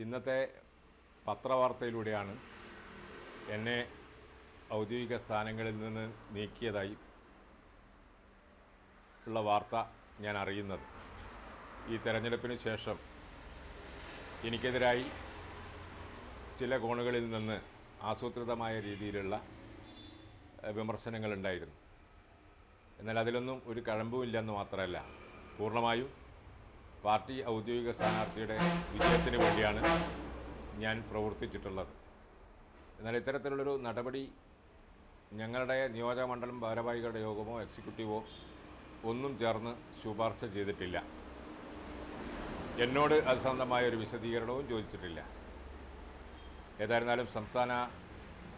ഇന്നത്തെ പത്രവാർത്തയിലൂടെയാണ് എന്നെ ഔദ്യോഗിക സ്ഥാനങ്ങളിൽ നിന്ന് നീക്കിയതായി ഉള്ള വാർത്ത ഞാൻ അറിയുന്നത്. ഈ തെരഞ്ഞെടുപ്പിന് ശേഷം എനിക്കെതിരായി ചില കോണുകളിൽ നിന്ന് ആസൂത്രിതമായ രീതിയിലുള്ള വിമർശനങ്ങളുണ്ടായിരുന്നു. എന്നാൽ അതിലൊന്നും ഒരു കഴമ്പുമില്ലെന്ന് മാത്രമല്ല, പൂർണ്ണമായും പാർട്ടി ഔദ്യോഗിക സ്ഥാനാർത്ഥിയുടെ വിജയത്തിന് വേണ്ടിയാണ് ഞാൻ പ്രവർത്തിച്ചിട്ടുള്ളത്. എന്നാൽ ഇത്തരത്തിലുള്ളൊരു നടപടി ഞങ്ങളുടെ നിയോജകമണ്ഡലം ഭാരവാഹികളുടെ യോഗമോ എക്സിക്യൂട്ടീവോ ഒന്നും ചേർന്ന് ശുപാർശ ചെയ്തിട്ടില്ല. എന്നോട് അത് സംബന്ധമായ ഒരു വിശദീകരണവും ചോദിച്ചിട്ടില്ല. ഏതായിരുന്നാലും സംസ്ഥാന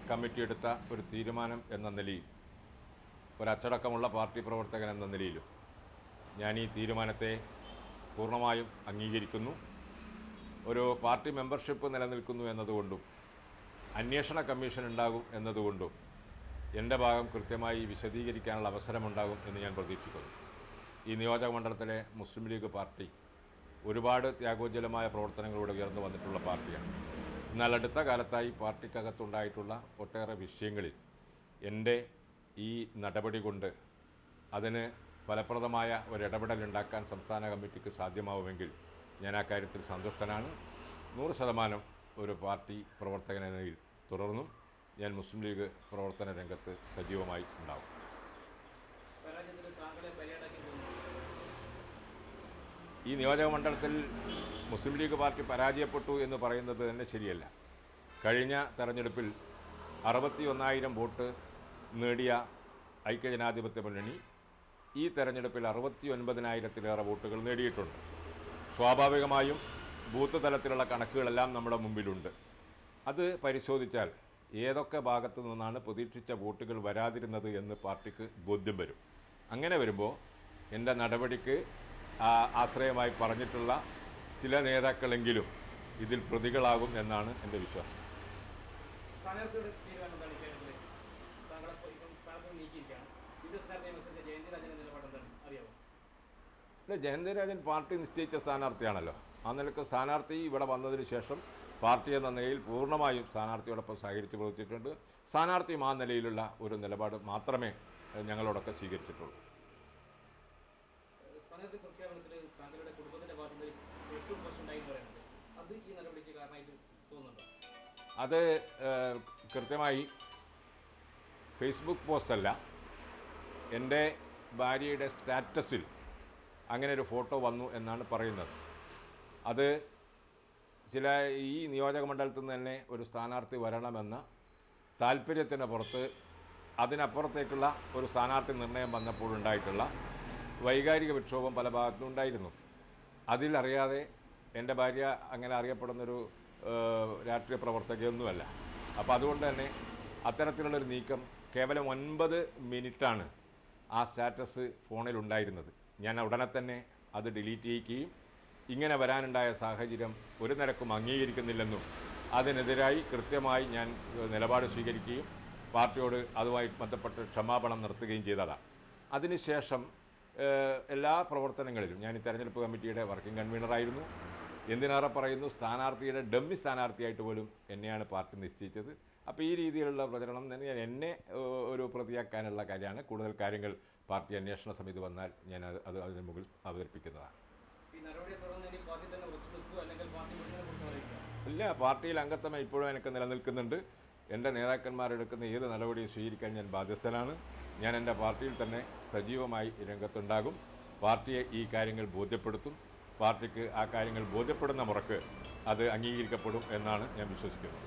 കമ്മിറ്റി എടുത്ത ഒരു തീരുമാനം എന്ന നിലയിൽ, ഒരച്ചടക്കമുള്ള പാർട്ടി പ്രവർത്തകൻ എന്ന നിലയിലും ഞാൻ ഈ തീരുമാനത്തെ പൂർണ്ണമായും അംഗീകരിക്കുന്നു. ഒരു പാർട്ടി മെമ്പർഷിപ്പ് നിലനിൽക്കുന്നു എന്നതുകൊണ്ടും അന്വേഷണ കമ്മീഷൻ ഉണ്ടാകും എന്നതുകൊണ്ടും എൻ്റെ ഭാഗം കൃത്യമായി വിശദീകരിക്കാനുള്ള അവസരമുണ്ടാകും എന്ന് ഞാൻ പ്രതീക്ഷിക്കുന്നു. ഈ നിയോജകമണ്ഡലത്തിലെ മുസ്ലിം ലീഗ് പാർട്ടി ഒരുപാട് ത്യാഗോജ്വലമായ പ്രവർത്തനങ്ങളിലൂടെ ഉയർന്നു വന്നിട്ടുള്ള പാർട്ടിയാണ്. എന്നാൽ അടുത്ത കാലത്തായി പാർട്ടിക്കകത്തുണ്ടായിട്ടുള്ള ഒട്ടേറെ വിഷയങ്ങളിൽ എൻ്റെ ഈ നടപടി കൊണ്ട് അതിന് ഫലപ്രദമായ ഒരിടപെടലുണ്ടാക്കാൻ സംസ്ഥാന കമ്മിറ്റിക്ക് സാധ്യമാവുമെങ്കിൽ ഞാൻ ആ കാര്യത്തിൽ സന്തുഷ്ടനാണ്. 100% ഒരു പാർട്ടി പ്രവർത്തകൻ എന്ന നിലയിൽ തുടർന്നും ഞാൻ മുസ്ലിം ലീഗ് പ്രവർത്തന രംഗത്ത് സജീവമായി ഉണ്ടാവും. ഈ നിയോജകമണ്ഡലത്തിൽ മുസ്ലിം ലീഗ് പാർട്ടി പരാജയപ്പെട്ടു എന്ന് പറയുന്നത് തന്നെ ശരിയല്ല. കഴിഞ്ഞ തെരഞ്ഞെടുപ്പിൽ 61,000 വോട്ട് നേടിയ ഐക്യജനാധിപത്യ മുന്നണി ഈ തെരഞ്ഞെടുപ്പിൽ 69,000-ലേറെ വോട്ടുകൾ നേടിയിട്ടുണ്ട്. സ്വാഭാവികമായും ബൂത്ത് തലത്തിലുള്ള കണക്കുകളെല്ലാം നമ്മുടെ മുമ്പിലുണ്ട്. അത് പരിശോധിച്ചാൽ ഏതൊക്കെ ഭാഗത്തു നിന്നാണ് പ്രതീക്ഷിച്ച വോട്ടുകൾ വരാതിരുന്നത് എന്ന് പാർട്ടിക്ക് ബോധ്യം വരും. അങ്ങനെ വരുമ്പോൾ എൻ്റെ നടപടിക്ക് ആശ്രയമായി പറഞ്ഞിട്ടുള്ള ചില നേതാക്കളെങ്കിലും ഇതിൽ പ്രതികളാകും എന്നാണ് എൻ്റെ വിശ്വാസം. ജയന്തിരാജൻ പാർട്ടി നിശ്ചയിച്ച സ്ഥാനാർത്ഥിയാണല്ലോ. ആ നിലക്ക് സ്ഥാനാർത്ഥി ഇവിടെ വന്നതിന് ശേഷം പാർട്ടി എന്ന നിലയിൽ പൂർണ്ണമായും സ്ഥാനാർത്ഥിയോടൊപ്പം സഹകരിച്ച് പ്രവർത്തിച്ചിട്ടുണ്ട്. സ്ഥാനാർത്ഥിയും ആ നിലയിലുള്ള ഒരു നിലപാട് മാത്രമേ ഞങ്ങളോടൊക്കെ സ്വീകരിച്ചിട്ടുള്ളൂ. അത് കൃത്യമായി ഫേസ്ബുക്ക് പോസ്റ്റല്ല, എൻ്റെ ഭാര്യയുടെ സ്റ്റാറ്റസിൽ അങ്ങനെ ഒരു ഫോട്ടോ വന്നു എന്നാണ് പറയുന്നത്. അത് ചില ഈ നിയോജകമണ്ഡലത്തിൽ നിന്ന് തന്നെ ഒരു സ്ഥാനാർത്ഥി വരണമെന്ന താല്പര്യത്തിന് പുറത്ത് അതിനപ്പുറത്തേക്കുള്ള ഒരു സ്ഥാനാർത്ഥി നിർണയം വന്നപ്പോഴുണ്ടായിട്ടുള്ള വൈകാരിക വിക്ഷോഭം പല ഭാഗത്തും ഉണ്ടായിരുന്നു. അതിലറിയാതെ എൻ്റെ ഭാര്യ അങ്ങനെ അറിയപ്പെടുന്നൊരു രാഷ്ട്രീയ പ്രവർത്തകയൊന്നുമല്ല. അപ്പോൾ അതുകൊണ്ട് തന്നെ അത്തരത്തിലുള്ളൊരു നീക്കം കേവലം 9 മിനിറ്റാണ് ആ സ്റ്റാറ്റസ് ഫോണിലുണ്ടായിരുന്നത്. ഞാൻ ഉടനെ തന്നെ അത് ഡിലീറ്റ് ചെയ്യുകയും ഇങ്ങനെ വരാനുണ്ടായ സാഹചര്യം ഒരു നിരക്കും അംഗീകരിക്കുന്നില്ലെന്നും അതിനെതിരായി കൃത്യമായി ഞാൻ നിലപാട് സ്വീകരിക്കുകയും പാർട്ടിയോട് അതുമായി ബന്ധപ്പെട്ട് ക്ഷമാപണം നടത്തുകയും ചെയ്തതാണ്. അതിനുശേഷം എല്ലാ പ്രവർത്തനങ്ങളിലും ഞാൻ ഈ തെരഞ്ഞെടുപ്പ് കമ്മിറ്റിയുടെ വർക്കിംഗ് കൺവീനറായിരുന്നു. എന്തിനേറെ പറയുന്നു, സ്ഥാനാർത്ഥിയുടെ ഡമ്മി സ്ഥാനാർത്ഥിയായിട്ട് പോലും എന്നെയാണ് പാർട്ടി നിശ്ചയിച്ചത്. അപ്പോൾ ഈ രീതിയിലുള്ള പ്രചരണം തന്നെ എന്നെ ഒരു പ്രതിയാക്കാനുള്ള കാര്യമാണ്. കൂടുതൽ കാര്യങ്ങൾ പാർട്ടി അന്വേഷണ സമിതി വന്നാൽ ഞാൻ അത് അതിന് മുകളിൽ അവതരിപ്പിക്കുന്നതാണ്. ഇല്ല, പാർട്ടിയിൽ അംഗത്വം ഇപ്പോഴും എനിക്ക് നിലനിൽക്കുന്നുണ്ട്. എൻ്റെ നേതാക്കന്മാരെടുക്കുന്ന ഏത് നടപടിയും സ്വീകരിക്കാൻ ഞാൻ ബാധ്യസ്ഥനാണ്. ഞാൻ എൻ്റെ പാർട്ടിയിൽ തന്നെ സജീവമായി രംഗത്തുണ്ടാകും. പാർട്ടിയെ ഈ കാര്യങ്ങൾ ബോധ്യപ്പെടുത്തും. പാർട്ടിക്ക് ആ കാര്യങ്ങൾ ബോധ്യപ്പെടുന്ന മുറക്ക് അത് അംഗീകരിക്കപ്പെടും എന്നാണ് ഞാൻ വിശ്വസിക്കുന്നത്.